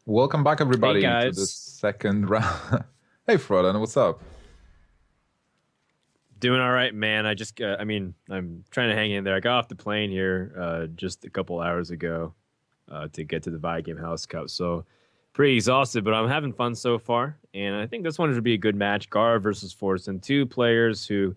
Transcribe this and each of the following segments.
Welcome back, Hey everybody, to the guys, second round. Hey, Frodan, what's up? doing all right, man. I'm trying to hang in there. I got off the plane here just a couple hours ago to get to the Vi Game House Cup, so pretty exhausted, but I'm having fun so far. And I think this one should be a good match. Gaara versus Forsen, two players who,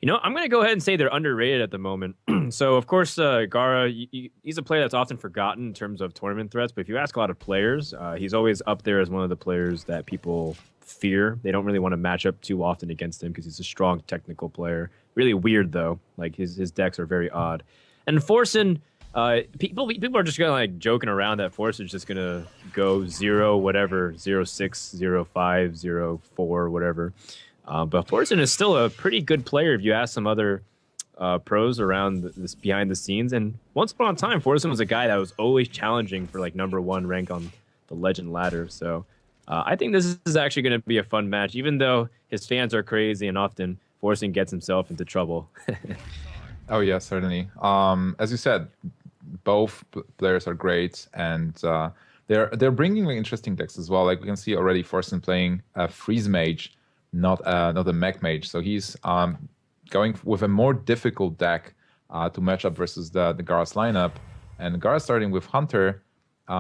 I'm going to go ahead and say they're underrated at the moment. So of course, Gaara, he's a player that's often forgotten in terms of tournament threats. But if you ask a lot of players, he's always up there as one of the players that people fear. They don't really want to match up too often against him because he's a strong technical player. Really weird though. Like his decks are very odd. And Forsen, people are just gonna like joking around that Forsen's just gonna go zero whatever 0-6, 0-5, 0-4, whatever. But Forsen is still a pretty good player if you ask some other pros around this behind the scenes. And once upon a time, Forsen was a guy that was always challenging for like #1 rank on the Legend ladder. So I think this is actually going to be a fun match, even though his fans are crazy and often Forsen gets himself into trouble. Oh yeah, certainly. As you said, both players are great, and they're bringing like, interesting decks as well. Like we can see already, Forsen playing a Freeze Mage, not a Mech Mage. So he's going with a more difficult deck to match up versus the Gara's lineup, and Gara starting with Hunter.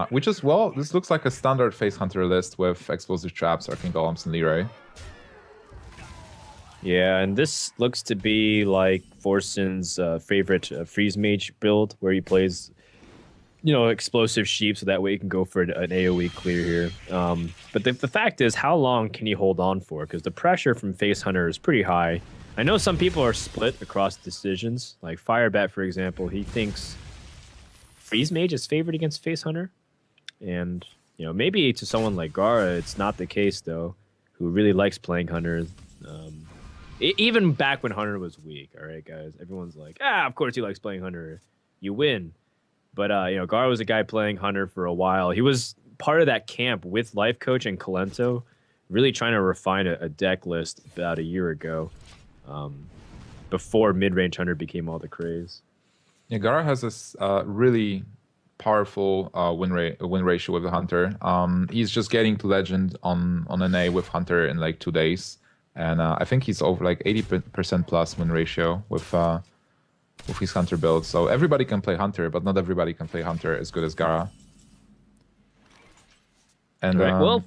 Which is, well, this looks like a standard face hunter list with explosive traps, arcane golems, and Leroy. Yeah, and this looks to be like Forsen's favorite freeze mage build, where he plays, explosive sheep, so that way he can go for an AoE clear here. But the fact is, how long can he hold on for? Because the pressure from face hunter is pretty high. I know some people are split across decisions. Like Firebat, for example, he thinks freeze mage is favored against face hunter. And, maybe to someone like Gaara, it's not the case, though, who really likes playing Hunter. Even back when Hunter was weak, all right, guys? Everyone's like, of course he likes playing Hunter. You win. But, Gaara was a guy playing Hunter for a while. He was part of that camp with Life Coach and Kalento, really trying to refine a deck list about a year ago, before mid-range Hunter became all the craze. Yeah, Gara has this really powerful win ratio with the Hunter. He's just getting to Legend on NA with Hunter in like 2 days, and I think he's over like 80% plus win ratio with his Hunter build. So everybody can play Hunter, but not everybody can play Hunter as good as Gara. And all right. Well,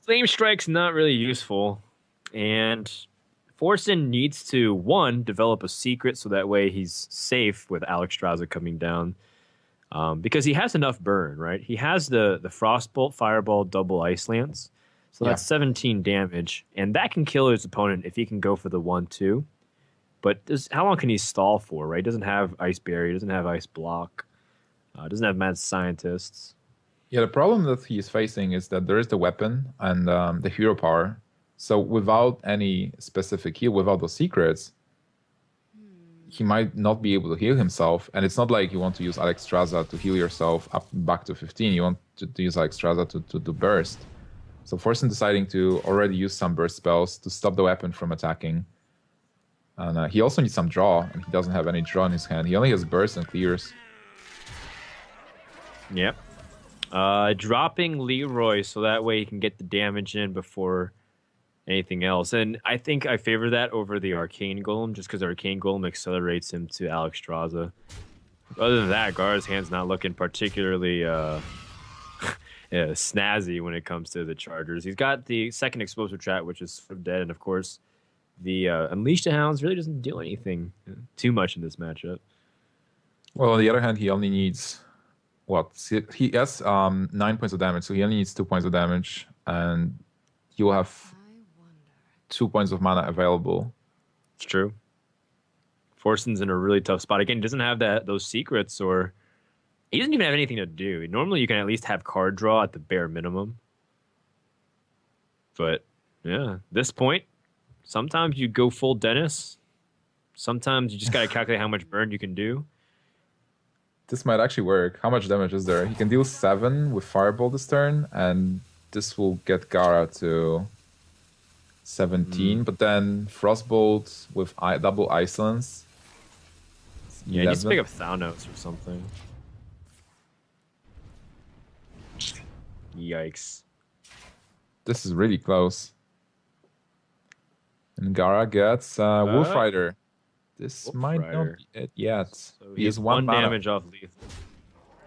Flame Strike's not really useful, and Forsen needs to, one, develop a secret so that way he's safe with Alex Straza coming down. Because he has enough burn, right? He has the Frostbolt, Fireball, double Ice Lance. So that's 17 damage. And that can kill his opponent if he can go for the 1-2. But how long can he stall for, right? He doesn't have Ice Barrier, doesn't have Ice Block, doesn't have Mad Scientists. yeah, the problem that he's facing is that there is the weapon and the hero power. So without any specific heal, without those secrets, he might not be able to heal himself. And it's not like you want to use Alex Straza to heal yourself up back to 15. You want to use Alex Straza to do burst. So Forsen deciding to already use some burst spells to stop the weapon from attacking. And he also needs some draw, and he doesn't have any draw in his hand. He only has burst and clears. Yep. Dropping Leroy so that way he can get the damage in before anything else. And I think I favor that over the Arcane Golem, just because Arcane Golem accelerates him to Alex Straza. Other than that, Gara's hand's not looking particularly snazzy when it comes to the Chargers. He's got the second explosive trap, which is sort of dead, and of course, the Unleash the Hounds really doesn't do anything too much in this matchup. Well, on the other hand, he only needs what? He has 9 points of damage, so he only needs 2 points of damage, and he will have 2 points of mana available. It's true. Forsen's in a really tough spot. Again, he doesn't have those secrets, or he doesn't even have anything to do. Normally, you can at least have card draw at the bare minimum. But, yeah, this point, sometimes you go full Dennis. Sometimes you just got to calculate how much burn you can do. This might actually work. How much damage is there? He can deal 7 with Fireball this turn, and this will get Gaara to 17, but then Frostbolt with double Ice Lance. Yeah, he needs to pick up Thanos or something. Yikes. This is really close. And Gaara gets Wolf Rider. This Wolf might not Rider. be it yet. So He he's is one mana. damage off lethal.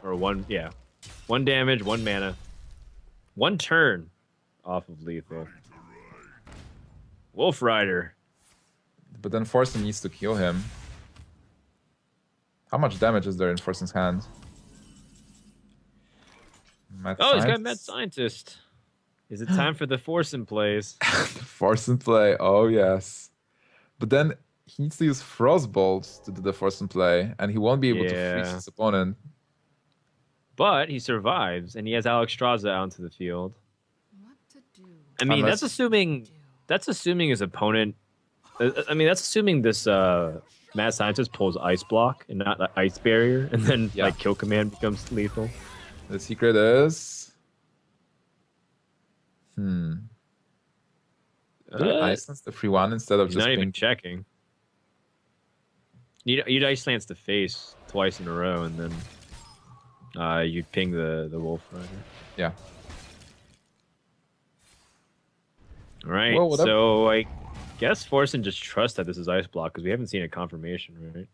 Or one, yeah. 1 damage, 1 mana. 1 turn off of lethal. Wolf Rider. But then Forsen needs to kill him. How much damage is there in Forsen's hand? He's got Mad Scientist. Is it time for the Forsen plays? Forsen play, oh yes. But then he needs to use Frostbolt to do the Forsen play, and he won't be able to freeze his opponent. But he survives, and he has Alex Straza out into the field. What to do? I mean, that's assuming his opponent. I mean, that's assuming this Mad Scientist pulls Ice Block and not the Ice Barrier, and then like Kill Command becomes lethal. The secret is... Ice Lance the free one instead of he's just not even checking. You'd Ice Lance the face twice in a row, and then you'd ping the Wolf Rider. Yeah. All right, well, so I guess Forsen just trusts that this is Ice Block because we haven't seen a confirmation, right?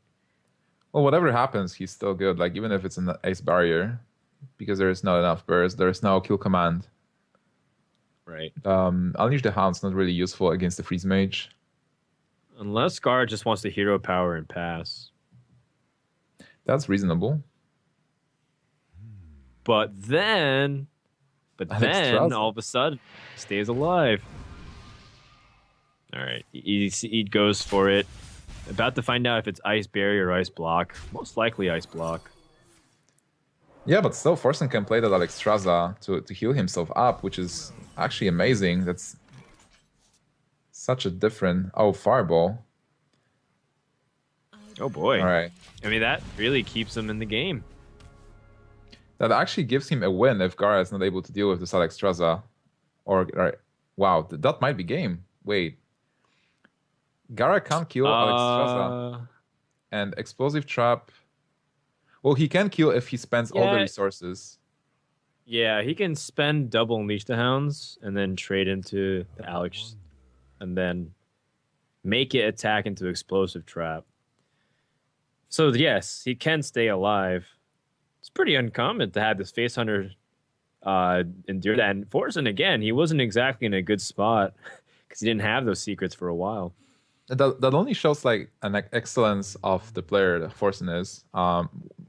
Well, whatever happens, he's still good. Like, even if it's an Ice Barrier, because there is not enough burst, there is no Kill Command. Right. Unleash the Hound's not really useful against the Freeze Mage. Unless Gaara just wants to hero power and pass. That's reasonable. But then all of a sudden, stays alive. All right, he goes for it. About to find out if it's Ice Barrier or Ice Block. Most likely Ice Block. Yeah, but still, Forsen can play that Alex Straza to heal himself up, which is actually amazing. That's such a different... Oh, Fireball. Oh, boy. All right. I mean, that really keeps him in the game. That actually gives him a win if Gaara is not able to deal with this Alex Straza. Or wow, that might be game. Wait. Gaara can't kill Alex Straza. And Explosive Trap... Well, he can kill if he spends all the resources. Yeah, he can spend double Unleash the Hounds and then trade into the Alex and then make it attack into Explosive Trap. So, yes, he can stay alive. It's pretty uncommon to have this Face Hunter endure that. And Forsen, again, he wasn't exactly in a good spot because he didn't have those secrets for a while. That only shows like an excellence of the player that Forsen is.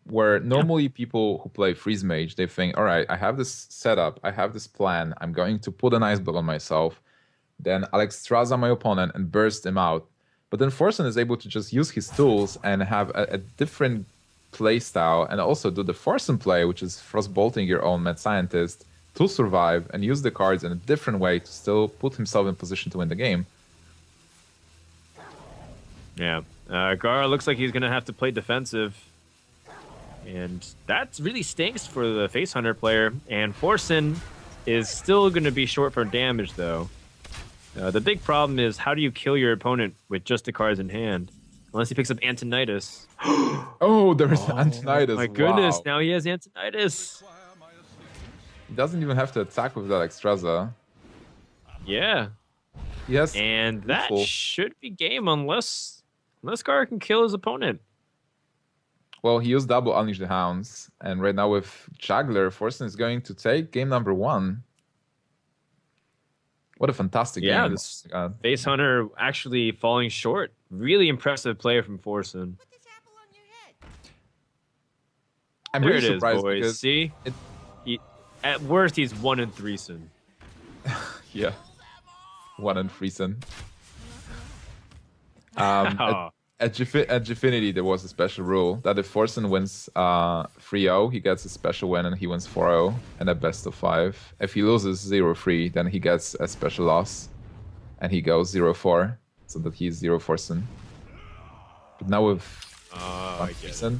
Where normally people who play Freeze Mage, they think, all right, I have this setup, I have this plan, I'm going to put an Ice Block on myself, then Alex Straza my opponent and burst him out. But then Forsen is able to just use his tools and have a different play style and also do the Forsen play, which is frostbolting your own Mad Scientist to survive and use the cards in a different way to still put himself in position to win the game. Yeah. Gaara looks like he's going to have to play defensive. And that really stinks for the Face Hunter player. And Forsen is still going to be short for damage, though. The big problem is, how do you kill your opponent with just the cards in hand? Unless he picks up Antonidas. Oh, there is Antonidas. My goodness, wow. now he has Antonidas. He doesn't even have to attack with that Extraza. Yeah. Yes. And that should be game unless Gaara can kill his opponent. Well, he used double Unleash the Hounds, and right now with Juggler, Forsen is going to take game number 1. What a fantastic game. This Face Hunter actually falling short. Really impressive play from Forsen. Put this apple on your head. I'm there really it surprised is, boys. because See? At worst, he's 1-3. Yeah. 1-3. At Gfinity, there was a special rule that if Forsen wins 3-0, he gets a special win and he wins 4-0 and a best of 5. If he loses 0-3, then he gets a special loss and he goes 0-4, so that he's 0 Forsen. But now with Forsen.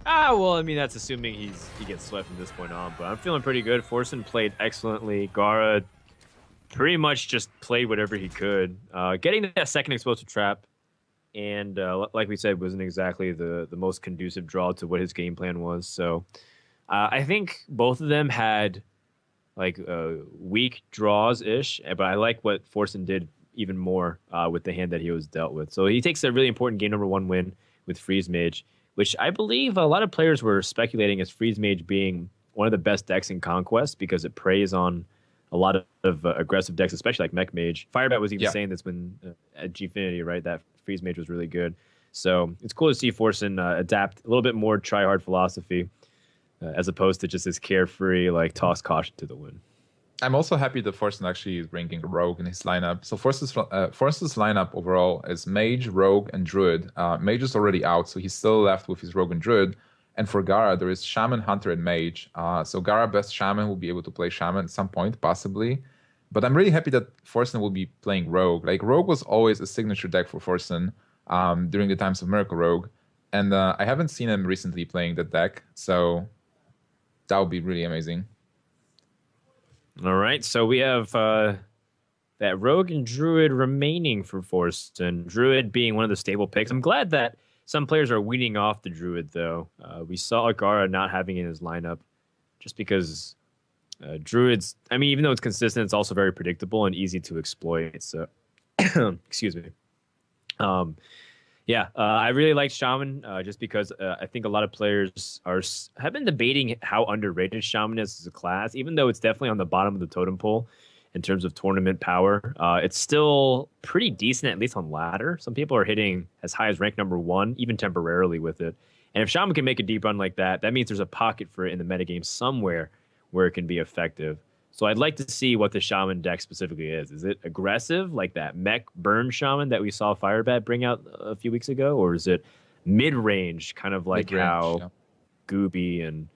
Well, I mean, that's assuming he gets swept from this point on, but I'm feeling pretty good. Forsen played excellently. Gaara pretty much just played whatever he could. Getting that second explosive trap, and like we said, wasn't exactly the most conducive draw to what his game plan was. So I think both of them had like weak draws ish, but I like what Forsen did even more with the hand that he was dealt with. So he takes a really important game number 1 win with Freeze Mage, which I believe a lot of players were speculating as Freeze Mage being one of the best decks in Conquest because it preys on a lot of aggressive decks, especially like Mech Mage. Firebat was even saying this when at Gfinity, right? That Freeze Mage was really good. So it's cool to see Forsen adapt a little bit more try hard philosophy as opposed to just this carefree, like toss caution to the wind. I'm also happy that Forsen actually is bringing Rogue in his lineup. So Forsen's lineup overall is Mage, Rogue, and Druid. Mage is already out, so he's still left with his Rogue and Druid. And for Gaara, there is Shaman, Hunter, and Mage. So Gaara best Shaman will be able to play Shaman at some point, possibly. But I'm really happy that Forsen will be playing Rogue. Like, Rogue was always a signature deck for Forsen during the times of Miracle Rogue. And I haven't seen him recently playing that deck, so that would be really amazing. All right, so we have that Rogue and Druid remaining for Forsen. Druid being one of the stable picks. I'm glad that some players are weaning off the Druid, though. We saw Gaara not having it in his lineup just because Druids, I mean, even though it's consistent, it's also very predictable and easy to exploit. So, excuse me. I really like Shaman just because I think a lot of players have been debating how underrated Shaman is as a class, even though it's definitely on the bottom of the totem pole in terms of tournament power. It's still pretty decent, at least on ladder. Some people are hitting as high as rank number 1, even temporarily with it. And if Shaman can make a deep run like that, that means there's a pocket for it in the metagame somewhere where it can be effective. So I'd like to see what the Shaman deck specifically is. Is it aggressive, like that mech burn Shaman that we saw Firebat bring out a few weeks ago? Or is it mid-range, kind of like how Gooby and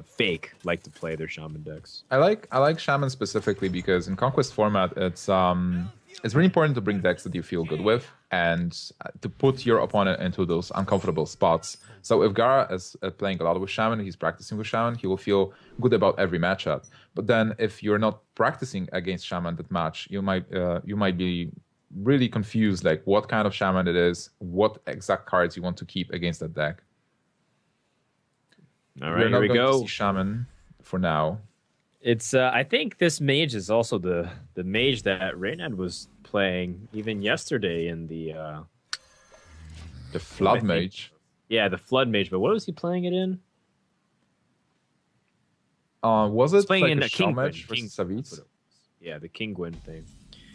Fake like to play their Shaman decks? I like Shaman specifically because in Conquest format, it's really important to bring decks that you feel good with and to put your opponent into those uncomfortable spots. So if Gaara is playing a lot with Shaman, he's practicing with Shaman, he will feel good about every matchup. But then if you're not practicing against Shaman that much, you might be really confused, like what kind of Shaman it is, what exact cards you want to keep against that deck. All right, here we go. We're not going to see Shaman for now. It's I think this mage is also the mage that Reynad was playing even yesterday in the Flood Mage. Yeah, the Flood Mage. But what was he playing it in? Was it playing like in a Shell Mage versus Savitz? Yeah, the King Gwyn thing.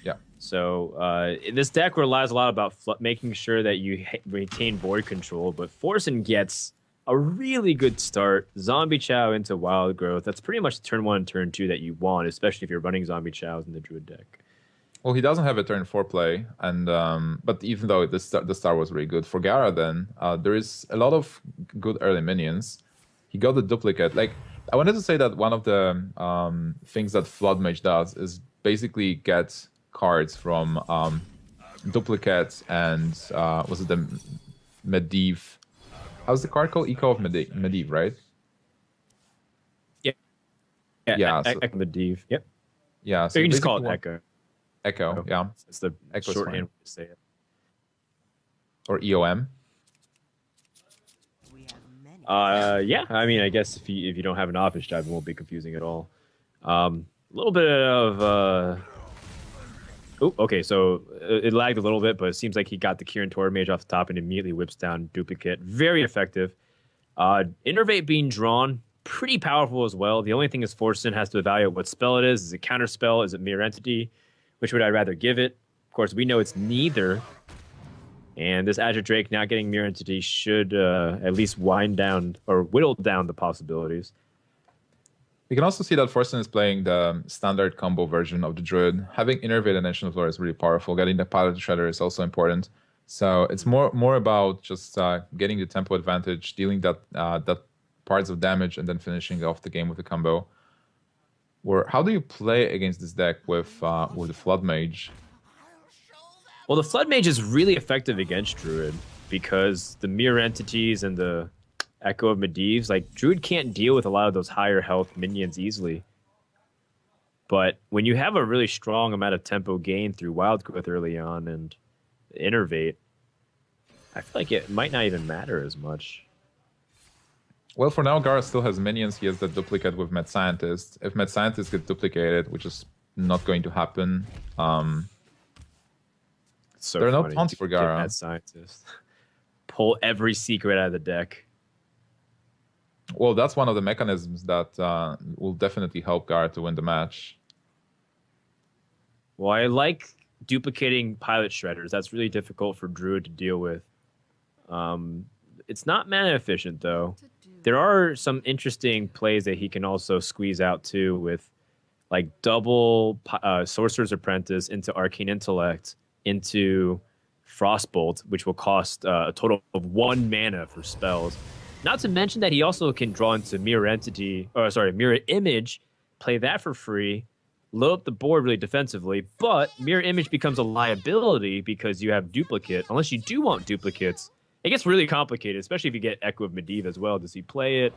Yeah. So this deck relies a lot about making sure that you retain board control, but Forsen gets a really good start. Zombie Chow into Wild Growth. That's pretty much turn 1 and turn 2 that you want, especially if you're running Zombie Chows in the Druid deck. Well, he doesn't have a turn 4 play, and but even though the start was really good for Gaara, then there is a lot of good early minions. He got the duplicate. Like, I wanted to say that one of the things that Flood Mage does is basically get cards from duplicates and was it the Medivh? How's the card called? Echo of Medivh, right? Yeah. Echo Medivh. Yep. Yeah. So you can just call it Echo. Echo, yeah. It's the shorthand way to say it. Or EOM. Yeah. I mean, I guess if you don't have an office job, it won't be confusing at all. A little bit of okay, so it lagged a little bit, but it seems like he got the Kirin Tor Mage off the top and immediately whips down Duplicate. Very effective. Innervate being drawn, pretty powerful as well. The only thing is Forsen has to evaluate what spell it is. Is it Counterspell? Is it Mirror Entity? Which would I rather give it? Of course, we know it's neither. And this Azure Drake not getting Mirror Entity should at least wind down or whittle down the possibilities. We can also see that Forsen is playing the standard combo version of the Druid. Having Innervate and Ancient Floor is really powerful. Getting the Pilot Shredder is also important. So it's more about just getting the tempo advantage, dealing that parts of damage, and then finishing off the game with a combo. How do you play against this deck with the Flood Mage? Well, the Flood Mage is really effective against Druid because the Mirror Entities and the Echo of Medivh's, like, Druid can't deal with a lot of those higher health minions easily. But when you have a really strong amount of tempo gain through Wild Growth early on and Innervate, I feel like it might not even matter as much. Well, for now, Gaara still has minions. He has the duplicate with Mad Scientist. If Mad Scientist gets duplicated, which is not going to happen, So there are no funny. taunts for Get Gaara. that scientist. Pull every secret out of the deck. Well, that's one of the mechanisms that will definitely help Gaara to win the match. Well, I like duplicating pilot shredders. That's really difficult for Druid to deal with. It's not mana efficient though. There are some interesting plays that he can also squeeze out too, with like double Sorcerer's Apprentice into Arcane Intellect into Frostbolt, which will cost a total of 1 mana for spells. Not to mention that he also can draw into Mirror Image, play that for free, load up the board really defensively, but Mirror Image becomes a liability because you have duplicate. Unless you do want duplicates, it gets really complicated, especially if you get Echo of Medivh as well. Does he play it?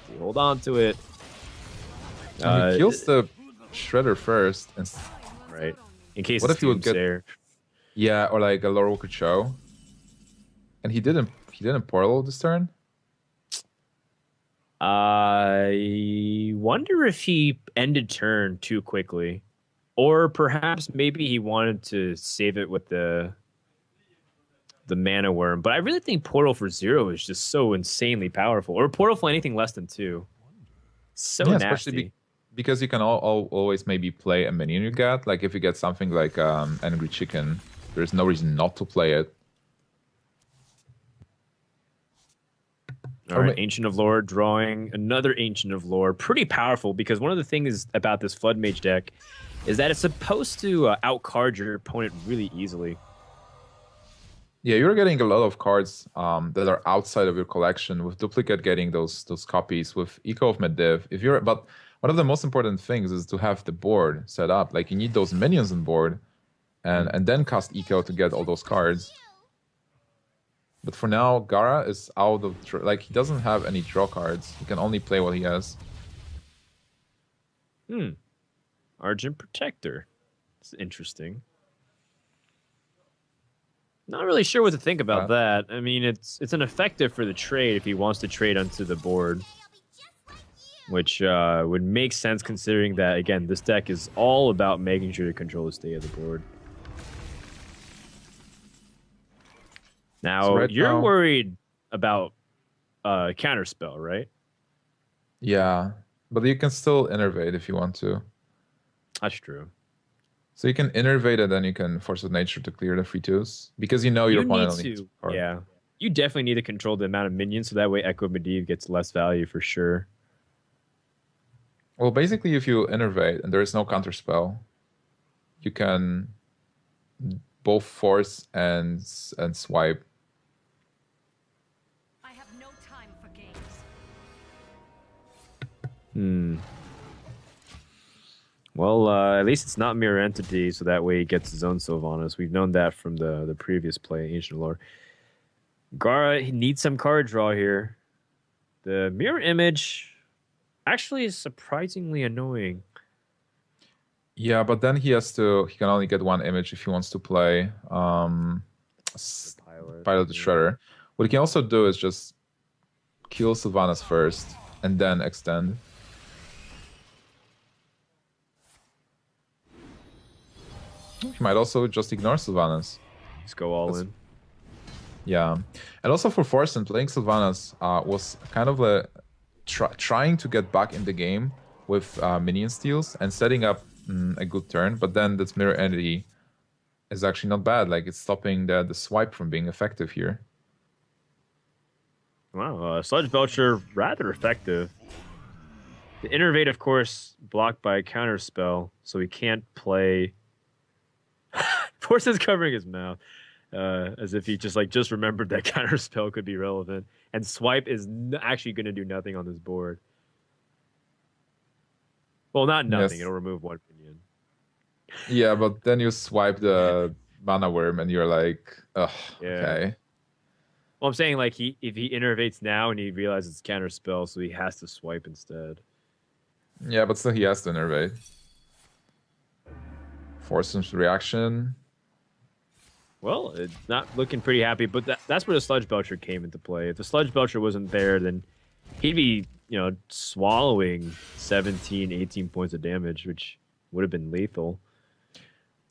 Does he hold on to it? He kills the Shredder first. And right. In case what it's if he would get... Doomsayer. Yeah, or like a Laurel could show. And he didn't portal this turn? I wonder if he ended turn too quickly. Or perhaps maybe he wanted to save it with the mana worm. But I really think Portal for 0 is just so insanely powerful. Or Portal for anything less than 2. So nasty. Especially because you can always maybe play a minion you get. Like if you get something like Angry Chicken, there's no reason not to play it. All right, Ancient of Lore drawing another Ancient of Lore. Pretty powerful because one of the things about this Flood Mage deck is that it's supposed to outcard your opponent really easily. Yeah, you're getting a lot of cards that are outside of your collection, with Duplicate getting those copies, with Echo of Medivh. But one of the most important things is to have the board set up. Like you need those minions on board, and then cast Echo to get all those cards. But for now, Gaara is out of... he doesn't have any draw cards. He can only play what he has. Argent Protector. It's interesting. Not really sure what to think about that. I mean, it's an effective for the trade if he wants to trade onto the board. Which would make sense considering that, again, this deck is all about making sure to control the state of the board. Now, so you're worried about Counterspell, right? Yeah, but you can still Innervate if you want to. That's true. So you can Innervate and then you can Force of Nature to clear the 3/2s. Because you know your opponent only needs a card. Yeah, you definitely need to control the amount of minions, so that way Echo of Medivh gets less value for sure. Well, basically, if you Innervate and there is no Counterspell, you can both Force and swipe. Well, at least it's not Mirror Entity, so that way he gets his own Sylvanas. We've known that from the previous play, Ancient of Lore. Gaara needs some card draw here. The Mirror Image actually is surprisingly annoying. Yeah, but then he can only get 1 image if he wants to play Pilot the Shredder. What he can also do is just kill Sylvanas first and then extend. He might also just ignore Sylvanas. Just go all in. Yeah. And also for Forsen, playing Sylvanas was kind of trying to get back in the game with minion steals and setting up a good turn, but then this Mirror Entity is actually not bad. Like, it's stopping the swipe from being effective here. Wow, Sludge Belcher, rather effective. The Innervate, of course, blocked by a Counterspell, so he can't play... Forsen's covering his mouth, as if he just remembered that Counterspell could be relevant. And Swipe is actually going to do nothing on this board. Well, not nothing. Yes. It'll remove 1 minion. Yeah, but then you swipe the Mana Worm and you're like, ugh, yeah. Okay. Well, I'm saying, like, if he Innervates now and he realizes it's Counterspell, so he has to swipe instead. Yeah, but still he has to Innervate. Forsen's reaction. Well, it's not looking pretty happy, but that's where the Sludge Belcher came into play. If the Sludge Belcher wasn't there, then he'd be, swallowing 17, 18 points of damage, which would have been lethal.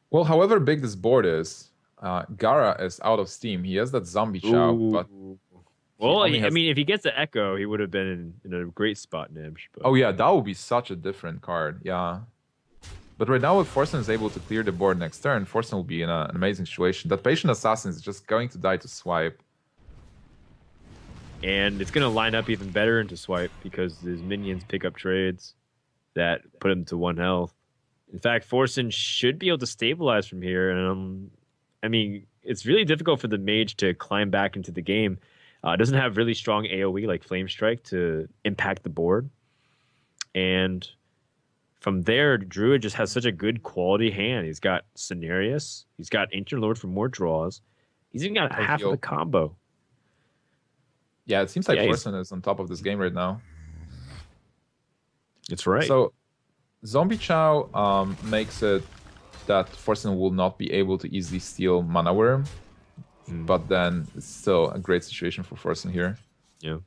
Well, however big this board is, Gaara is out of steam. He has that zombie chow, but Ooh. he Well, only has. if he gets the echo, he would have been in a great spot, Nimsh. But Oh yeah, that would be such a different card. Yeah. But right now, if Forsen is able to clear the board next turn, Forsen will be in an amazing situation. That Patient Assassin is just going to die to swipe. and it's gonna line up even better into swipe because his minions pick up trades that put him to 1 health. In fact, Forsen should be able to stabilize from here, and I mean, it's really difficult for the mage to climb back into the game. It doesn't have really strong AoE like Flame Strike to impact the board, and from there, Druid just has such a good quality hand. He's got Cenarius, he's got Ancient Lord for more draws, he's even got half of the combo. Yeah, it seems like Yeah, Forsen is on top of this game right now. It's right. So, Zombie Chow makes it that Forsen will not be able to easily steal Mana Worm, but then it's still a great situation for Forsen here. Yeah.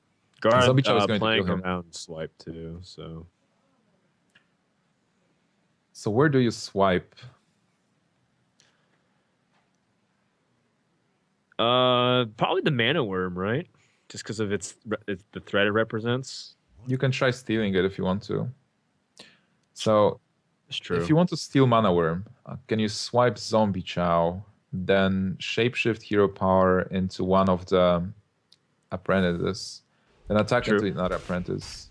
Zombie Chow is Gaara going to playing kill him. around swipe too, so So where do you swipe? probably the Mana Worm, right? Just because of it's the threat it represents. You can try stealing it if you want to. So It's true. if you want to steal Mana Worm, can you swipe Zombie Chow, then shapeshift Hero Power into one of the apprentices, then attack True. into another apprentice?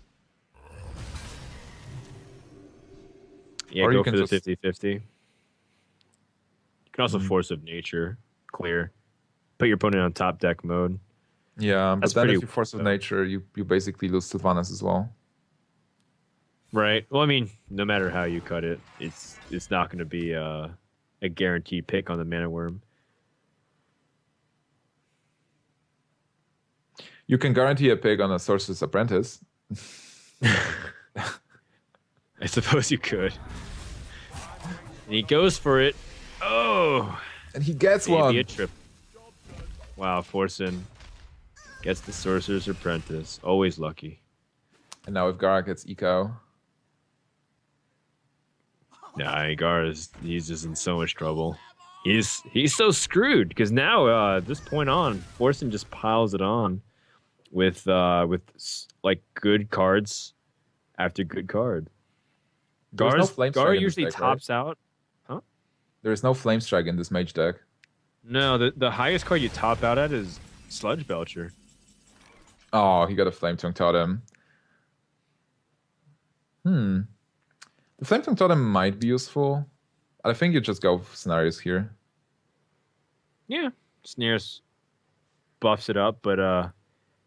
Yeah, or go you can for the just- 50-50. You can also Force of Nature, clear. Put your opponent on top deck mode. Yeah, That's but then pretty if you Force of though. Nature, you basically lose Sylvanas as well. Right. Well, I mean, no matter how you cut it, it's not going to be a guaranteed pick on the Mana Worm. You can guarantee a pick on a Sorcerer's Apprentice. I suppose you could. And he goes for it. Oh, And he gets maybe one. a trip. Wow, Forsen gets the Sorcerer's Apprentice. Always lucky. And now if Gaara gets Eco. Nah, he's just in so much trouble. He's so screwed because now at this point on, Forsen just piles it on with like good cards after good card. There's no Flame Strike Gaara in this usually deck, right? tops out. There is no Flame Strike in this mage deck. No, the highest card you top out at is Sludge Belcher. Oh, he got a Flame Tongue Totem. The Flame Tongue Totem might be useful. I think you just go for scenarios here. Yeah, Snares buffs it up, but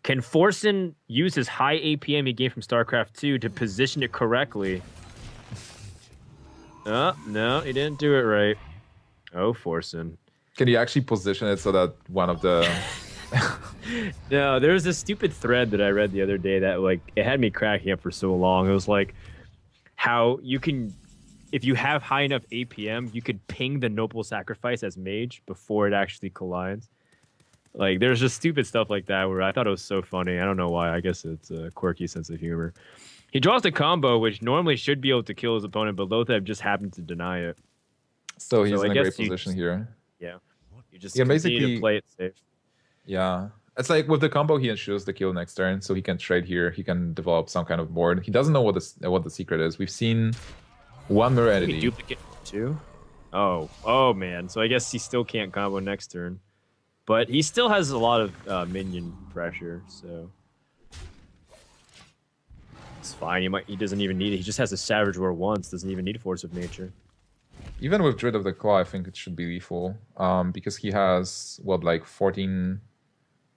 can Forsen use his high APM he gained from StarCraft 2 to position it correctly? Oh, no, he didn't do it right. Oh, Forsen. Can you actually position it so that one of the... No, there was this stupid thread that I read the other day that like it had me cracking up for so long. It was like how you can, if you have high enough APM, you could ping the Noble Sacrifice as mage before it actually collides. Like there's just stupid stuff like that where I thought it was so funny. I don't know why. I guess it's a quirky sense of humor. He draws the combo, which normally should be able to kill his opponent, but Lothab just happened to deny it. So he's So I in a guess great position here. Yeah, you just Yeah, continue basically- to play it safe. Yeah. It's like with the combo, he ensures the kill next turn, so he can trade here. He can develop some kind of board. He doesn't know what the secret is. We've seen one mirror Maybe entity. duplicate too. Oh man. So I guess he still can't combo next turn, but he still has a lot of minion pressure, so it's fine. He doesn't even need it. He just has a Savage Roar once. Doesn't even need Force of Nature. Even with Druid of the Claw, I think it should be lethal. Because he has, like 14,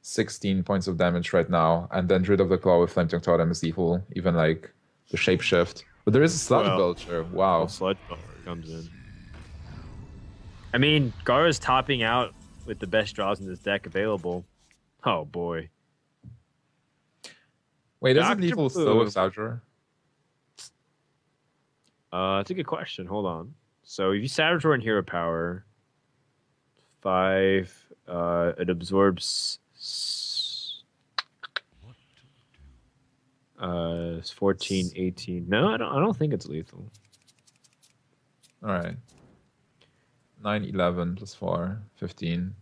16 points of damage right now. And then Druid of the Claw with Flame Tongue Totem is lethal. Even like the Shapeshift. But there is a Sludge Well, Belcher. Wow. Sludge Belcher comes in. I mean, Gaara's topping out with the best draws in this deck available. Oh boy. Wait, is it Dr. lethal still Boo. with Savage? It's a good question. Hold on. So if you Savage Roar and Hero Power, 5, it absorbs. It's 14, 18. No, I don't think it's lethal. All right. 9, 11 plus 4, 15.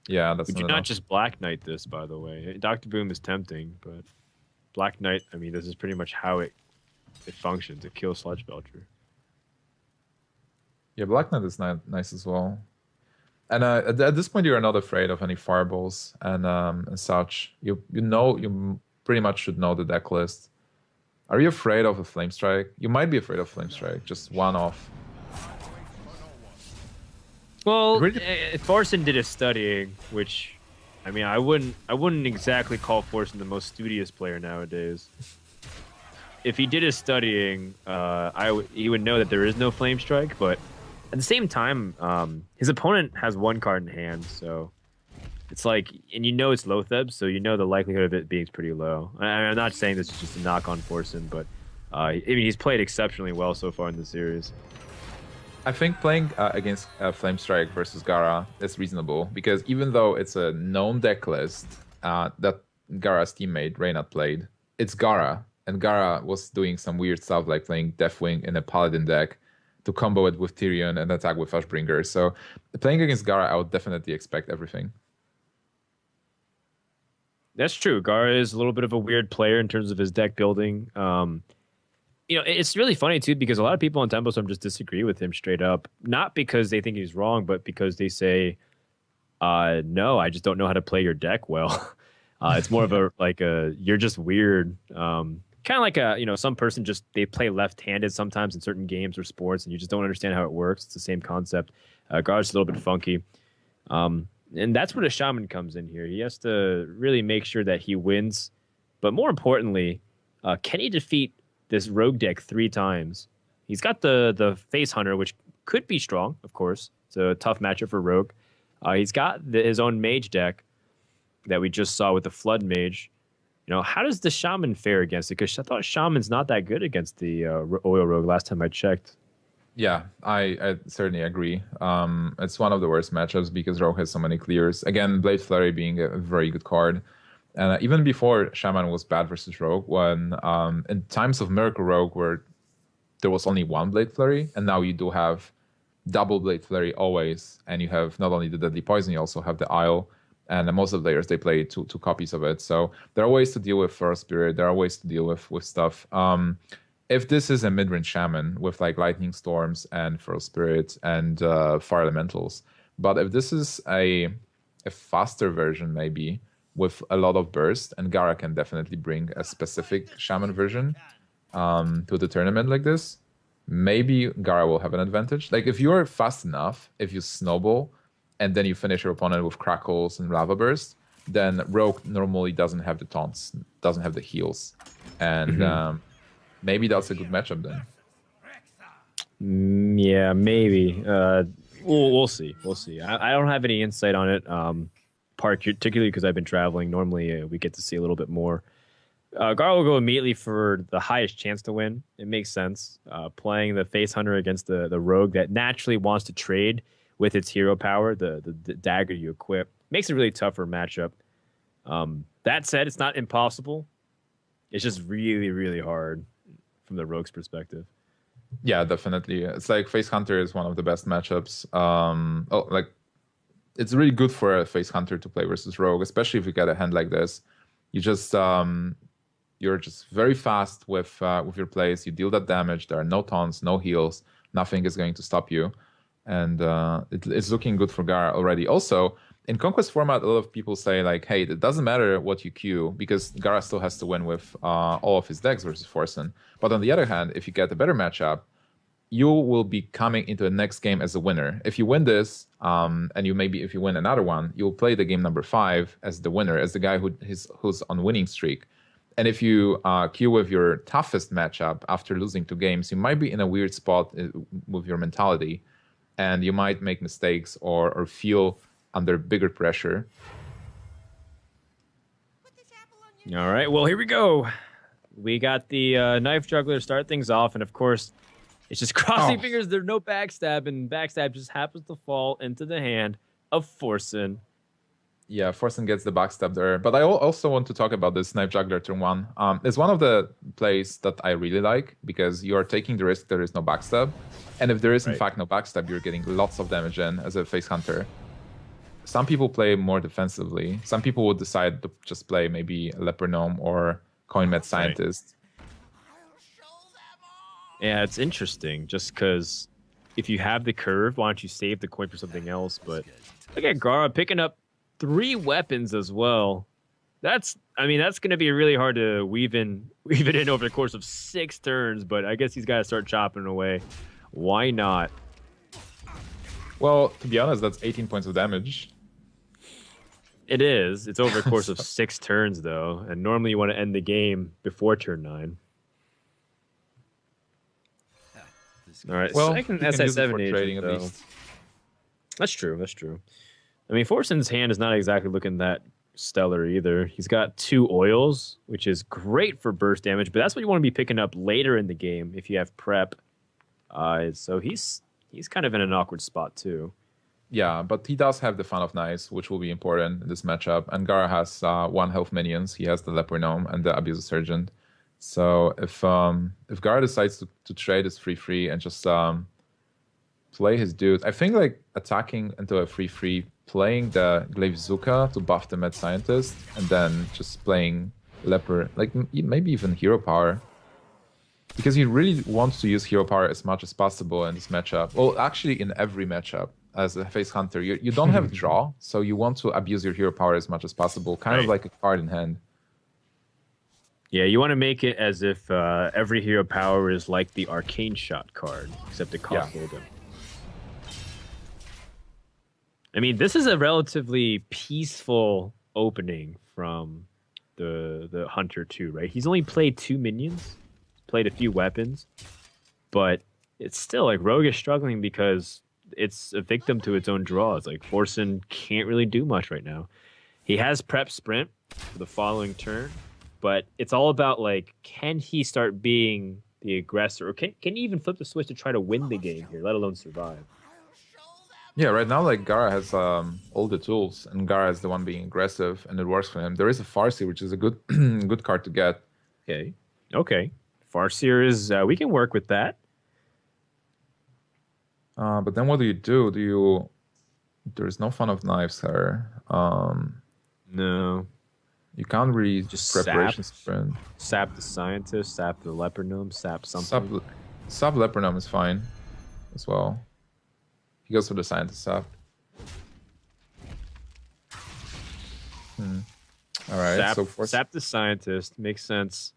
Yeah, that's We not do enough. not just Black Knight this, by the way. Dr. Boom is tempting, but Black Knight, I mean, this is pretty much how it functions. It kills Sludge Belcher. Yeah, Black Knight is nice as well. And at this point, you're not afraid of any fireballs and such. You pretty much should know the deck list. Are you afraid of a Flame Strike? You might be afraid of Flame Strike. Just one off. Well, Forsen did his studying, which, I mean, I wouldn't exactly call Forsen the most studious player nowadays. If he did his studying, he would know that there is no Flame Strike, but at the same time, his opponent has one card in hand, so it's like, and you know it's Lotheb, so you know the likelihood of it being pretty low. I'm not saying this is just a knock on Forsen, but I mean, he's played exceptionally well so far in the series. I think playing against Flame Strike versus Gaara is reasonable, because even though it's a known deck list that Gaara's teammate Reynad played, it's Gaara, and Gaara was doing some weird stuff like playing Deathwing in a Paladin deck to combo it with Tyrion and attack with Ashbringer. So playing against Gaara, I would definitely expect everything. That's true. Gaara is a little bit of a weird player in terms of his deck building. It's really funny too, because a lot of people on Tempo Storm just disagree with him straight up. Not because they think he's wrong, but because they say, no, I just don't know how to play your deck well. It's more of you're just weird. Kind of like some person they play left-handed sometimes in certain games or sports, and you just don't understand how it works. It's the same concept. Gaara's a little bit funky. And that's where the Shaman comes in here. He has to really make sure that he wins. But more importantly, can he defeat this Rogue deck 3 times? He's got the Face Hunter, which could be strong, of course. It's a tough matchup for Rogue. He's got his own Mage deck that we just saw with the Flood Mage. How does the Shaman fare against it? Because I thought Shaman's not that good against the Oil Rogue last time I checked. Yeah, I certainly agree. It's one of the worst matchups because Rogue has so many clears. Again, Blade Flurry being a very good card. And even before Shaman was bad versus Rogue, when in times of Miracle Rogue where there was only one Blade Flurry, and now you do have double Blade Flurry always, and you have not only the Deadly Poison, you also have the Isle, and most of the players, they play two copies of it. So there are ways to deal with Feral Spirit, there are ways to deal with stuff. If this is a mid-range Shaman with like Lightning Storms and Feral Spirit and Fire Elementals, but if this is a faster version maybe with a lot of burst, and Gaara can definitely bring a specific Shaman version to the tournament like this, maybe Gaara will have an advantage. Like if you're fast enough, if you snowball, and then you finish your opponent with Crackles and Lava Burst, then Rogue normally doesn't have the taunts, doesn't have the heals. And maybe that's a good matchup then. Yeah, maybe. We'll see. We'll see. I don't have any insight on it, particularly because I've been traveling. Normally, we get to see a little bit more. Gaara will go immediately for the highest chance to win. It makes sense. Playing the Face Hunter against the Rogue that naturally wants to trade with its hero power, the dagger you equip, makes it really tougher matchup. That said, it's not impossible. It's just really, really hard from the Rogue's perspective. Yeah, definitely. It's like Face Hunter is one of the best matchups. It's really good for a Face Hunter to play versus Rogue, especially if you get a hand like this. You just you're just very fast with your plays. You deal that damage. There are no taunts, no heals. Nothing is going to stop you. And it's looking good for Gaara already. Also, in Conquest format, a lot of people say, like, hey, it doesn't matter what you queue, because Gaara still has to win with all of his decks versus Forsen. But on the other hand, if you get a better matchup, you will be coming into the next game as a winner. If you win this, and if you win another one, you'll play the game number 5 as the winner, as the guy who's on winning streak. And if you queue with your toughest matchup after losing 2 games, you might be in a weird spot with your mentality, and you might make mistakes or feel under bigger pressure. All right, well, here we go. We got the Knife Juggler to start things off, and of course, it's just crossing fingers. There's no backstab, and backstab just happens to fall into the hand of Forsen. Yeah, Forsen gets the backstab there. But I also want to talk about this Snipe Juggler turn 1. It's one of the plays that I really like because you are taking the risk there is no backstab. And if there is in fact no backstab, you're getting lots of damage in as a face hunter. Some people play more defensively. Some people would decide to just play maybe a Leper Gnome or Coin Med Scientist. Yeah, it's interesting just because if you have the curve, why don't you save the coin for something else? But look at Gaara picking up 3 weapons as well. That's going to be really hard to weave it in over the course of 6 turns, but I guess he's got to start chopping away. Why not? Well, to be honest, that's 18 points of damage. It is. It's over the course of 6 turns, though, and normally you want to end the game before turn 9. All right, well, second you can use it SI7 for agent, trading at though. least. That's true. That's true. I mean, Forsen's hand is not exactly looking that stellar either. He's got 2 oils, which is great for burst damage, but that's what you want to be picking up later in the game if you have prep. So he's kind of in an awkward spot too. Yeah, but he does have the Fan of Knives, which will be important in this matchup. And Gaara has 1 health minions. He has the Leper Gnome and the Abuser Sergeant. So if Gaara decides to trade his free and just play his dude, I think like attacking into a free, playing the Glaive Zuka to buff the Med Scientist, and then just playing Leper, like maybe even Hero Power. Because he really wants to use Hero Power as much as possible in this matchup. Well, actually in every matchup as a face hunter. You don't have draw, so you want to abuse your Hero Power as much as possible, kind of like a card in hand. Yeah, you want to make it as if every Hero Power is like the Arcane Shot card, except it costs golden. I mean, this is a relatively peaceful opening from the Hunter too, right? He's only played 2 minions, played a few weapons, but it's still like Rogue is struggling because it's a victim to its own draws. Like Forsen can't really do much right now. He has prep sprint for the following turn, but it's all about like, can he start being the aggressor, or can he even flip the switch to try to win the game here, let alone survive? Yeah, right now like Gaara has all the tools, and Gaara is the one being aggressive, and it works for him. There is a Farseer, which is a good good card to get. Okay. Farseer is we can work with that. But then what do? There's no Fan of Knives here. No. You can't really Just preparation sprint. Sap the Scientist, sap the Leper Gnome, sap something. Sap Leper Gnome is fine as well. He goes for the Scientist sap. All right, Sap the Scientist makes sense.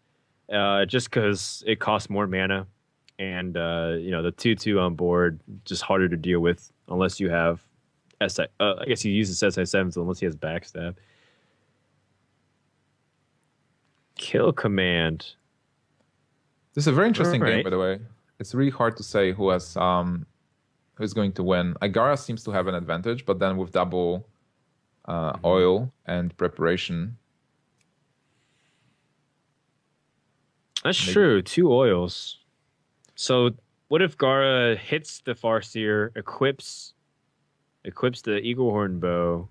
Just because it costs more mana, and the 2/2 on board just harder to deal with unless you have SI. I guess you use the SI7 unless he has backstab. Kill command. This is a very interesting game, by the way. It's really hard to say who's going to win. Gaara seems to have an advantage, but then with double oil and preparation. That's true. 2 oils. So what if Gaara hits the Farseer, equips the Eaglehorn bow,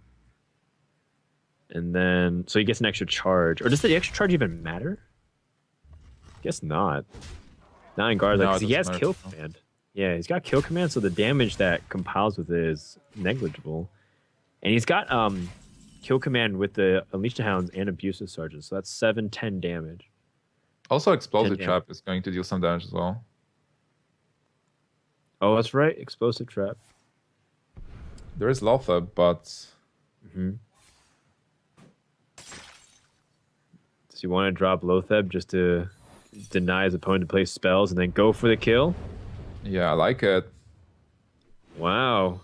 and then so he gets an extra charge? Or does the extra charge even matter? Guess not. Not in Gaara's, because he has kill command. Yeah, he's got kill command, so the damage that compiles with it is negligible. And he's got kill command with the Unleash the Hounds and Abusive Sergeant, so that's 7-10 damage. Also, Explosive Trap is going to deal some damage as well. Oh, that's right. Explosive Trap. There is Lothab, but... Does he want to drop Lothab just to deny his opponent to play spells and then go for the kill? Yeah, I like it. Wow.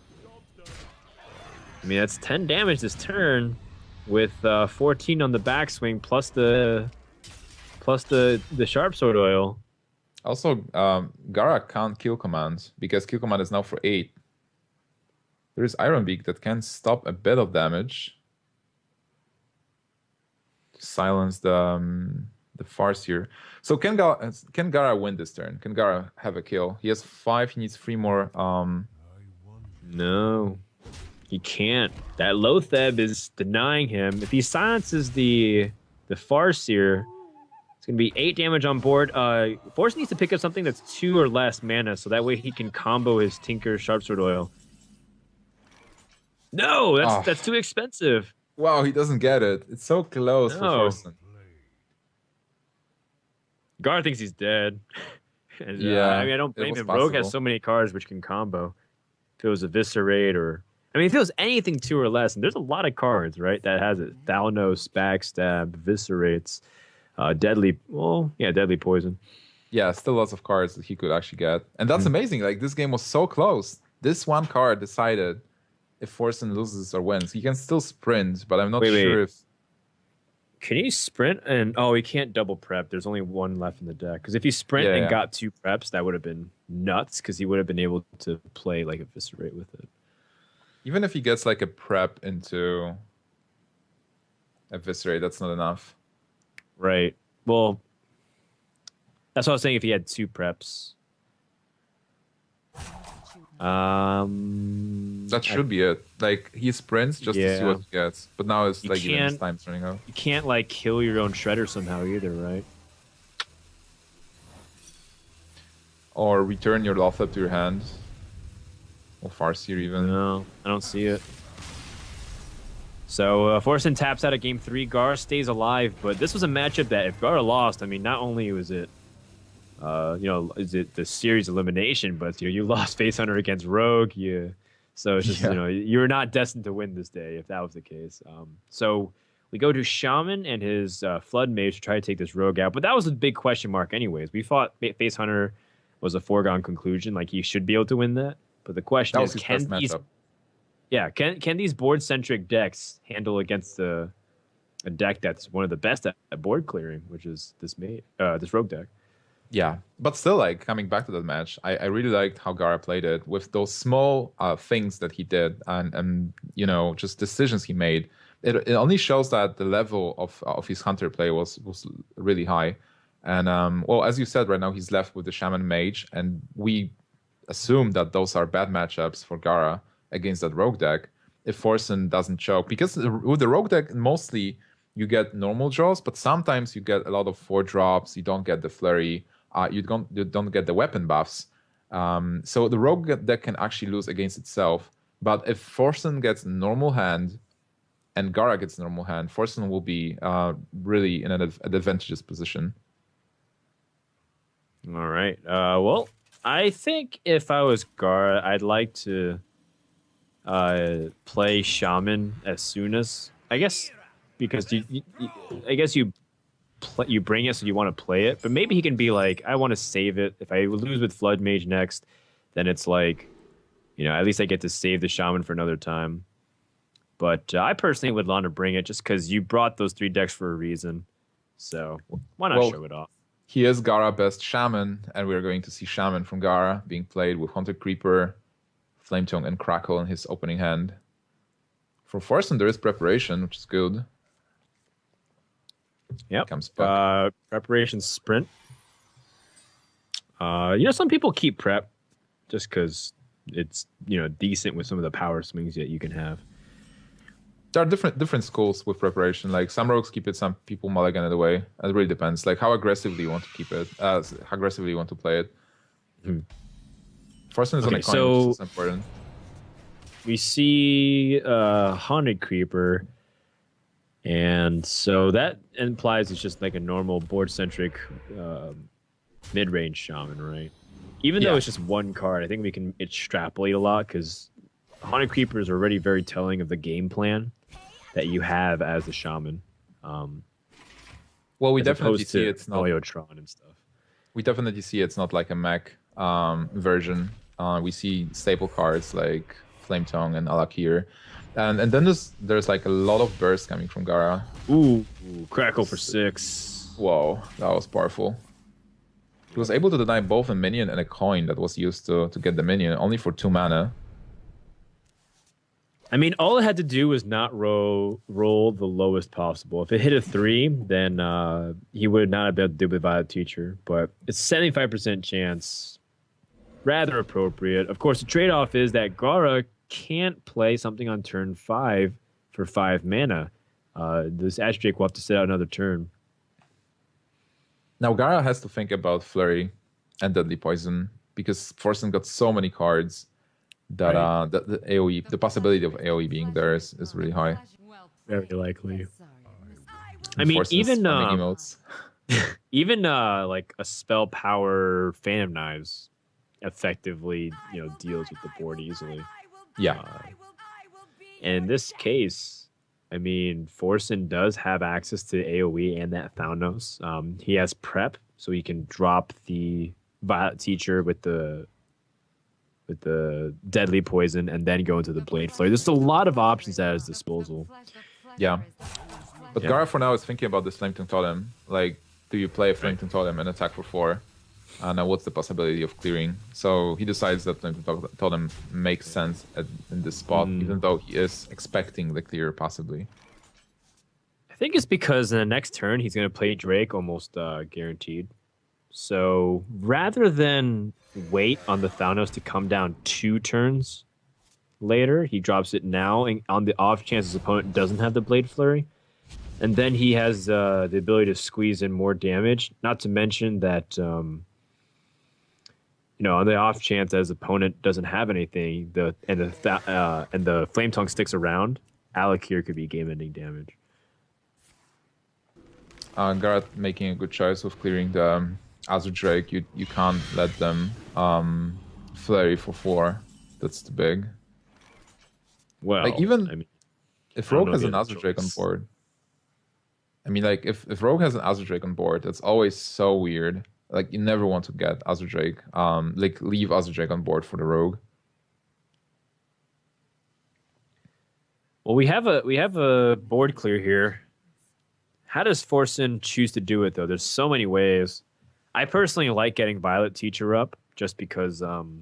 I mean, that's 10 damage this turn with 14 on the backswing plus the Sharp Sword oil. Also, Gaara can't kill command because kill command is now for 8. There is Iron Beak that can stop a bit of damage. Silence the Farseer. So can Gaara win this turn? Can Gaara have a kill? He has 5. He needs 3 more. No. He can't. That Lotheb is denying him. If he silences the Farseer, it's going to be 8 damage on board. Forsen needs to pick up something that's 2 or less mana, so that way he can combo his Tinker Sharpsword Oil. No, that's too expensive. Wow, he doesn't get it. It's so close for Forsen. Gaara thinks he's dead. And, Yeah, I mean, I don't blame him. Rogue has so many cards which can combo. If it was Eviscerate or... I mean, if it was anything 2 or less, and there's a lot of cards, right, that has it. Thalnos, Backstab, Eviscerates, Deadly... Well, yeah, Deadly Poison. Yeah, still lots of cards that he could actually get. And that's amazing. Like, this game was so close. This one card decided if Forsen loses or wins. He can still sprint, but I'm not sure if... Can he sprint? And he can't double prep. There's only 1 left in the deck. Because if he sprint and got 2 preps, that would have been nuts. Because he would have been able to play like Eviscerate with it. Even if he gets like a prep into Eviscerate, that's not enough. Right. Well, that's what I was saying. If he had 2 preps, that should be it. Like, he sprints just to see what he gets. But now it's like even his time's running out. You can't like kill your own Shredder somehow either, right? Or return your Lotheb to your hand. Or Farseer even. No, I don't see it. So Forsen taps out of game 3. Gaara stays alive, but this was a matchup that if Gaara lost, I mean, not only was it is it the series elimination, but you lost Face Hunter against Rogue. So it's just you're not destined to win this day if that was the case. So we go to Shaman and his Flood Mage to try to take this Rogue out, but that was a big question mark anyways. We thought Face Hunter was a foregone conclusion, like he should be able to win that. But the question is, can these board centric decks handle against a deck that's one of the best at board clearing, which is this Rogue deck? Yeah, but still, like, coming back to that match, I really liked how Gaara played it with those small things that he did and just decisions he made. It only shows that the level of his Hunter play was really high. And, as you said, right now he's left with the Shaman Mage, and we assume that those are bad matchups for Gaara against that Rogue deck if Forsen doesn't choke. Because with the Rogue deck, mostly you get normal draws, but sometimes you get a lot of 4-drops, you don't get the Flurry, you don't get the weapon buffs. So the Rogue deck can actually lose against itself. But if Forsen gets normal hand and Gaara gets normal hand, Forsen will be really in an advantageous position. All right. Well, I think if I was Gaara, I'd like to play Shaman as soon as, I guess, because you bring it so you want to play it, but maybe he can be like, I want to save it. If I lose with Flood Mage next, then it's like, at least I get to save the Shaman for another time. But I personally would want to bring it just because you brought those 3 decks for a reason. So why not show it off? He is Gaara best Shaman, and we're going to see Shaman from Gaara being played with Haunted Creeper, Flametongue, and Crackle in his opening hand. For Forsen, there is preparation, which is good. Yep. Preparation sprint. Some people keep prep just because it's decent with some of the power swings that you can have. There are different schools with preparation. Like, some rogues keep it, some people mulligan it away. It really depends. Like, how aggressively you want to keep it, how aggressively you want to play it. Forsen is on a coin, which is important. We see Haunted Creeper. And so that implies it's just like a normal board-centric mid-range Shaman, right? Even though it's just 1 card, I think we can extrapolate a lot because Haunted Creeper is already very telling of the game plan that you have as a Shaman. We definitely see it's not Oiotron and stuff. We definitely see it's not like a mech version. We see staple cards like Flametongue and Alakir. And then there's like a lot of bursts coming from Gaara. Ooh, Crackle for 6. Whoa, that was powerful. He was able to deny both a minion and a coin that was used to get the minion, only for 2 mana. I mean, all it had to do was not roll the lowest possible. If it hit a 3, then he would not have been able to do with Violet Teacher. But it's 75% chance. Rather appropriate. Of course, the trade-off is that Gaara can't play something on turn 5 for 5 mana. This Ash Drake will have to sit out another turn. Now Gaara has to think about Flurry and Deadly Poison because Forsen got so many cards that Right. that the AoE, the possibility of AoE being there is really high. Very likely. I And mean, Forsen is farming even emotes. even like a spell power Phantom Knives effectively, deals with the board easily. Yeah. In this case, I mean, Forsen does have access to AoE and that Thaunos. He has prep, so he can drop the Violet Teacher with the deadly poison and then go into the Blade Flare. There's a lot of options at his disposal. Yeah. But Yeah. Gaara for now is thinking about this Flametongue Totem. Like, do you play a Flametongue Totem and attack for 4? And what's the possibility of clearing? So he decides that Flametongue Totem makes sense in this spot, even though he is expecting the clear possibly. I think it's because in the next turn he's going to play Drake almost guaranteed. So rather than wait on the Thaunos to come down 2 turns later, he drops it now and on the off chance his opponent doesn't have the Blade Flurry. And then he has the ability to squeeze in more damage. Not to mention that, on the off chance that his opponent doesn't have anything, and the Flame Tongue sticks around, Alakir could be game-ending damage. Gaara making a good choice of clearing the Azure Drake. You can't let them flurry for 4. That's too big. Well, Like even I mean, if I don't Rogue know has the an other Azure Drake on choice. board. I mean, like if Rogue has an Azure Drake on board, that's always so weird. Like you never want to get Azure Drake. Like leave Azure Drake on board for the Rogue. Well, we have a board clear here. How does Forsen choose to do it though? There's so many ways. I personally like getting Violet Teacher up just because the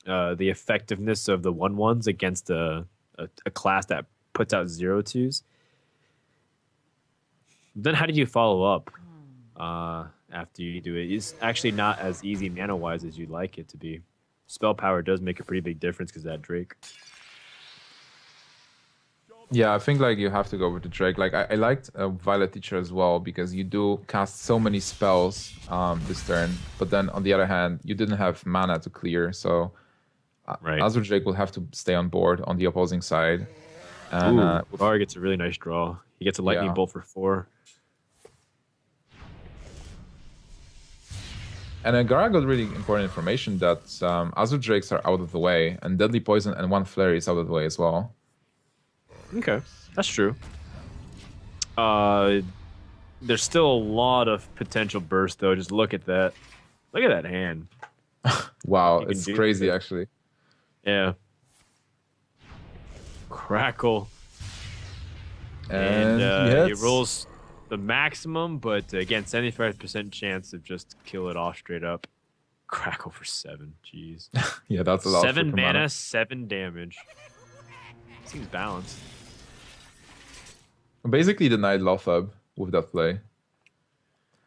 effectiveness of the 1/1s against a class that puts out 0/2s. Then how do you follow up after you do it? It's actually not as easy mana-wise as you'd like it to be. Spell power does make a pretty big difference because of that Drake. Yeah, I think like you have to go with the Drake. Like I liked Violet Teacher as well because you do cast so many spells this turn, but then on the other hand, you didn't have mana to clear, so Right. Azure Drake will have to stay on board on the opposing side. And Gaara gets a really nice draw. He gets a lightning Yeah. bolt for 4. And Gaara got really important information that Azure Drakes are out of the way, and Deadly Poison and 1 Flare is out of the way as well. Okay, that's true. There's still a lot of potential burst though. Just look at that. Look at that hand. Wow, You can it's do crazy this. actually. Yeah. Crackle. And He hits. rolls the maximum, but again, 75% chance of just kill it off straight up. Crackle for 7. Jeez. Yeah, that's a lot. 7 for mana, 7 damage. Seems balanced. Basically denied Lothab with that play.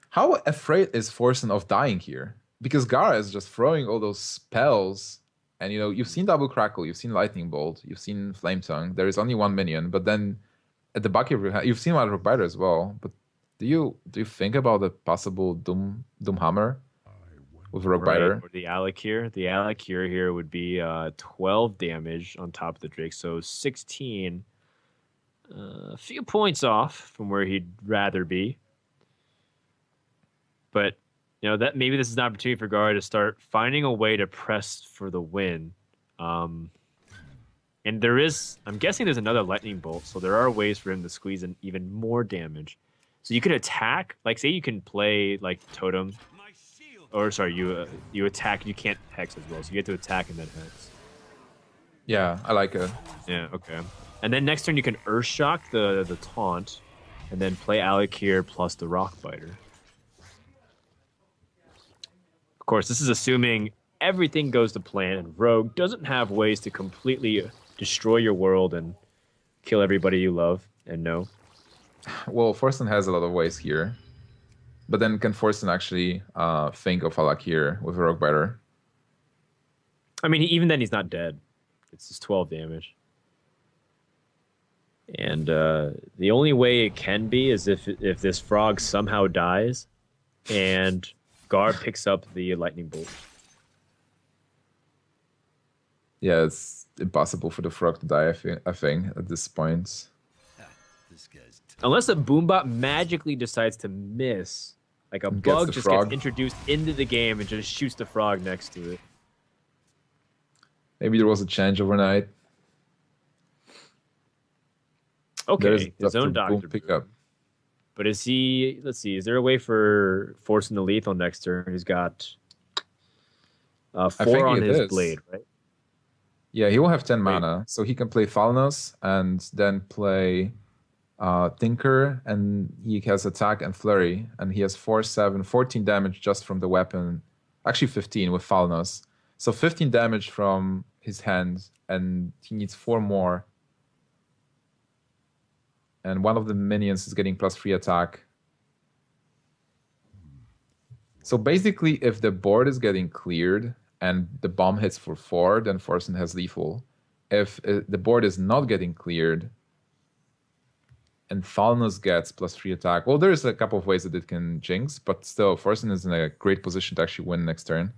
How afraid is Forsen of dying here? Because Gaara is just throwing all those spells, and you've seen Double Crackle, you've seen Lightning Bolt, you've seen Flame Tongue. There is only 1 minion, but then at the back of your hand, you've seen Wild Biter as well. But do you think about the possible Doom Hammer with Rogue Biter? Or the Alakir. The Alakir here would be 12 damage on top of the Drake, so 16. A few points off from where he'd rather be. But, that maybe this is an opportunity for Gaara to start finding a way to press for the win. And I'm guessing there's another Lightning Bolt, so there are ways for him to squeeze in even more damage. So you could attack, like say you can play like Totem, or sorry, you attack, you can't Hex as well, so you get to attack and then Hex. Yeah, I like it. Yeah, okay. And then next turn you can Earthshock the taunt, and then play Alakir plus the Rock Biter. Of course, this is assuming everything goes to plan and Rogue doesn't have ways to completely destroy your world and kill everybody you love and know. Well, Forsen has a lot of ways here. But then can Forsen actually think of Alakir with a Rogue Biter? I mean, even then he's not dead. It's just 12 damage. And the only way it can be is if this frog somehow dies and Gaara picks up the lightning bolt. Yeah, it's impossible for the frog to die, I think at this point. Unless a Boombot magically decides to miss, like a Gets bug the just frog. gets introduced into the game and just shoots the frog next to it. Maybe there was a change overnight. Okay, his Dr. own Boom Doctor pickup. Boom. But is he? Let's see. Is there a way for forcing the lethal next turn? He's got I 4 think on it his is. blade, right? Yeah, he will have 10 Wait. mana, so he can play Falnos and then play Tinker, and he has attack and flurry, and he has 4, 7, 14 damage just from the weapon. Actually 15 with Falnos. So 15 damage from his hand, and he needs 4 more. And one of the minions is getting +3 attack. So basically, if the board is getting cleared and the bomb hits for 4, then Forsen has lethal. If the board is not getting cleared and Falnos gets +3 attack, well, there's a couple of ways that it can jinx, but still, Forsen is in a great position to actually win next turn.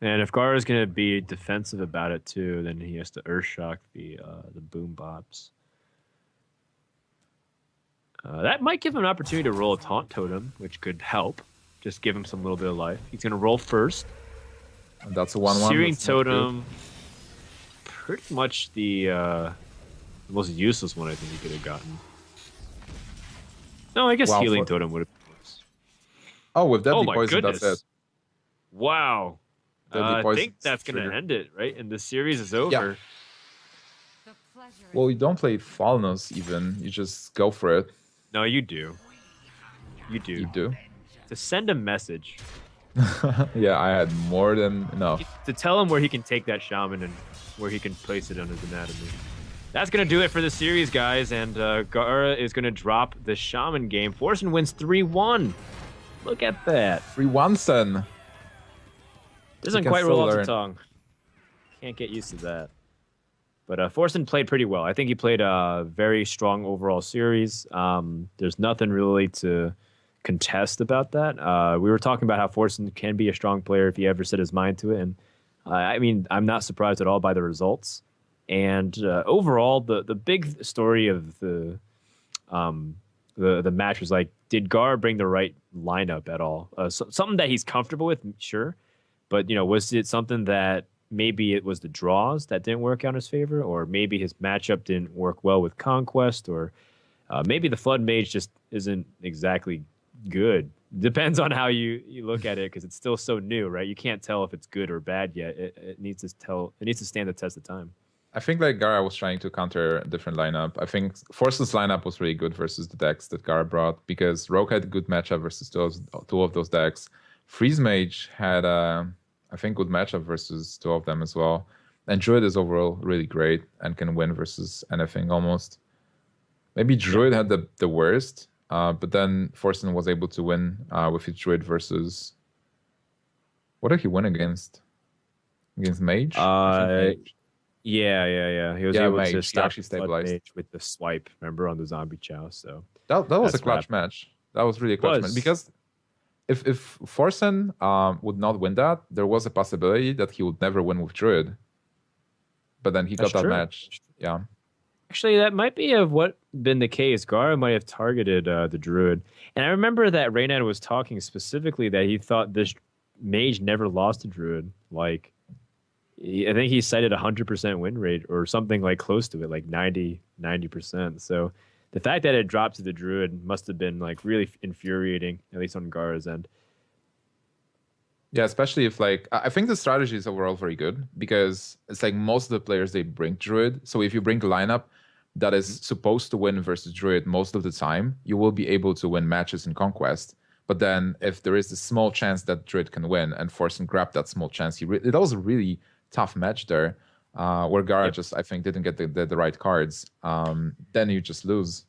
And if Gaara is going to be defensive about it too, then he has to Earthshock the Boom Bops. That might give him an opportunity to roll a Taunt Totem, which could help. Just give him some little bit of life. He's going to roll first. And that's a 1/1. Searing That's not good. Totem, pretty much the most useless one I think he could have gotten. No, I guess Wow, Healing for- Totem would have been worse. Oh, with Deadly Oh my Poison, goodness. that's it. Wow. Deadly I Poison think that's going to trigger. end it, right? And the series is over. Yeah. The pleasure Well, is you don't play Falnos even. You just go for it. No, you do. You do. You do. To send a message. Yeah, I had more than enough. To tell him where he can take that shaman and where he can place it on his anatomy. That's going to do it for the series, guys. And Gaara is going to drop the shaman game. Forsen wins 3-1. Look at that. 3-1, son. Doesn't can quite roll still off the learn. tongue. Can't get used to that. But Forsen played pretty well. I think he played a very strong overall series. There's nothing really to contest about that. We were talking about how Forsen can be a strong player if he ever set his mind to it. And I mean, I'm not surprised at all by the results. And overall, the big story of the match was like, did Gaara bring the right lineup at all? Something that he's comfortable with, sure. But, was it something that maybe it was the draws that didn't work out in his favor, or maybe his matchup didn't work well with Conquest, or maybe the Flood Mage just isn't exactly good. Depends on how you look at it, because it's still so new, right? You can't tell if it's good or bad yet. It needs to stand the test of time. I think like Gaara was trying to counter a different lineup. I think Forsen's lineup was really good versus the decks that Gaara brought, because Rogue had a good matchup versus two of those decks. Freeze Mage had I think good matchup versus 2 of them as well. And Druid is overall really great and can win versus anything almost. Maybe Druid had the worst, but then Forsen was able to win with his Druid versus... What did he win against? Against Mage? I think Mage. Yeah. He was Yeah, able Mage. to He stop actually the Flood stabilized. Mage with the swipe, remember, on the Zombie Chow. So That was That's a clutch match. That was really a clutch match. Because if Forsen would not win that, there was a possibility that he would never win with Druid. But then he got That's that true. match. Yeah. Actually, that might be of what been the case. Gaara might have targeted the Druid. And I remember that Reynad was talking specifically that he thought this Mage never lost to Druid. Like, I think he cited 100% win rate or something like close to it, like 90%. So the fact that it dropped to the Druid must have been like really infuriating, at least on Gaara's end. Yeah, especially if like I think the strategy is overall very good, because it's like most of the players, they bring Druid. So if you bring the lineup that is supposed to win versus Druid most of the time, you will be able to win matches in Conquest. But then if there is a small chance that Druid can win and Forsen grab that small chance, that was a really tough match there, where Gaara just, I think, didn't get the right cards. Then you just lose.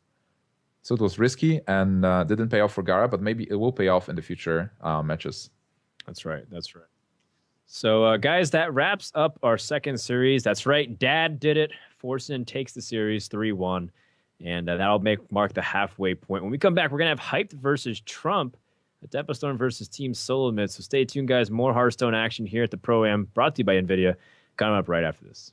So it was risky and didn't pay off for Gaara, but maybe it will pay off in the future matches. That's right. So, guys, that wraps up our second series. That's right. Dad did it. Forsen takes the series 3-1. And that'll mark the halfway point. When we come back, we're going to have Hyped versus Trump, a Devastator versus Team Solomid. So stay tuned, guys. More Hearthstone action here at the Pro-Am, brought to you by NVIDIA. Coming up right after this.